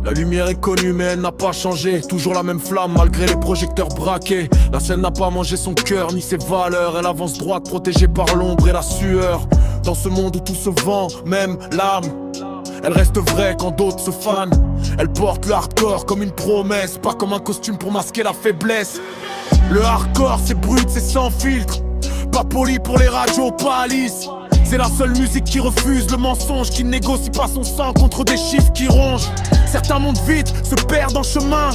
La lumière est connue mais elle n'a pas changé. Toujours la même flamme malgré les projecteurs braqués. La scène n'a pas mangé son cœur ni ses valeurs. Elle avance droite protégée par l'ombre et la sueur. Dans ce monde où tout se vend, même l'âme, elle reste vraie quand d'autres se fanent. Elle porte le hardcore comme une promesse, pas comme un costume pour masquer la faiblesse. Le hardcore c'est brut, c'est sans filtre. Pas poli pour les radios, pas lisse. C'est la seule musique qui refuse le mensonge, qui ne négocie pas son sang contre des chiffres qui rongent. Certains montent vite, se perdent en chemin.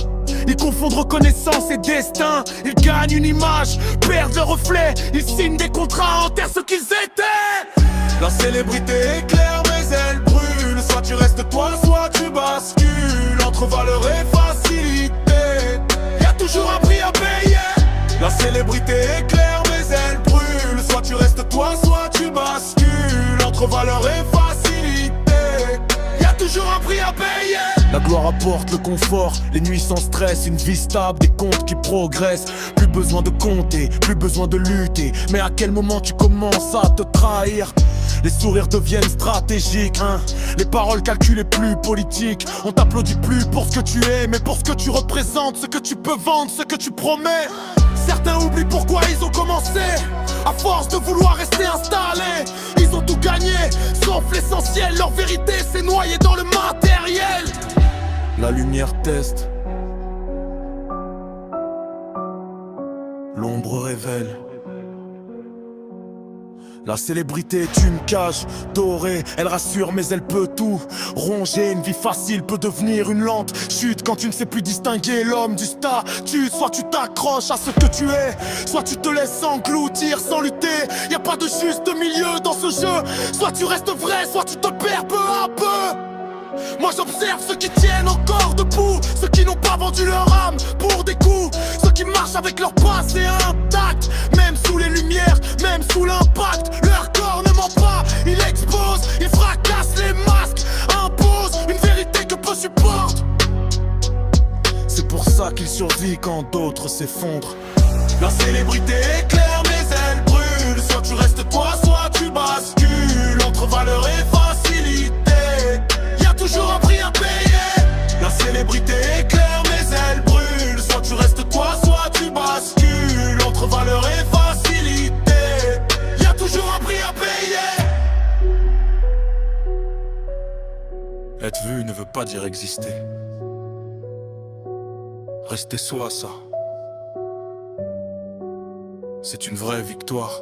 Ils confondent reconnaissance et destin. Ils gagnent une image, perdent le reflet. Ils signent des contrats, enterrent ce qu'ils étaient. La célébrité éclaire mais elle brûle. Soit tu restes toi, soit tu bascules entre valeur et facilité. Y'a toujours un prix à payer. La célébrité éclaire mais elle brûle. Soit tu restes toi, soit tu bascules entre valeur et facilité. Y'a toujours un prix à payer. La gloire apporte le confort, les nuits sans stress, une vie stable, des comptes qui progressent. Plus besoin de compter, plus besoin de lutter. Mais à quel moment tu commences à te trahir? Les sourires deviennent stratégiques, hein. Les paroles calculées plus politiques. On t'applaudit plus pour ce que tu es, mais pour ce que tu représentes, ce que tu peux vendre, ce que tu promets. Certains oublient pourquoi ils ont commencé. À force de vouloir rester installés, ils ont tout gagné, sauf l'essentiel. Leur vérité s'est noyée dans le matériel. La lumière teste, l'ombre révèle. La célébrité est une cage dorée, elle rassure mais elle peut tout ronger. Une vie facile peut devenir une lente chute quand tu ne sais plus distinguer l'homme du statut. Soit tu t'accroches à ce que tu es, soit tu te laisses engloutir sans lutter. Y a pas de juste milieu dans ce jeu. Soit tu restes vrai, soit tu te perds peu à peu. Moi j'observe ceux qui tiennent encore debout, ceux qui n'ont pas vendu leur âme pour des coups, ceux qui marchent avec leur passé intact. Même sous les lumières, même sous l'impact, leur corps ne ment pas, il expose, il fracasse les masques, impose une vérité que peu supportent. C'est pour ça qu'il survit quand d'autres s'effondrent. La célébrité éclaire mais elle brûle. Soit tu restes toi, soit tu bascules entre valeur et facilité. Toujours un prix à payer. La célébrité éclaire mais elle brûle. Soit tu restes toi, soit tu bascules entre valeur et facilité. Y'a toujours un prix à payer. Être vu ne veut pas dire exister. Rester soi, ça, c'est une vraie victoire.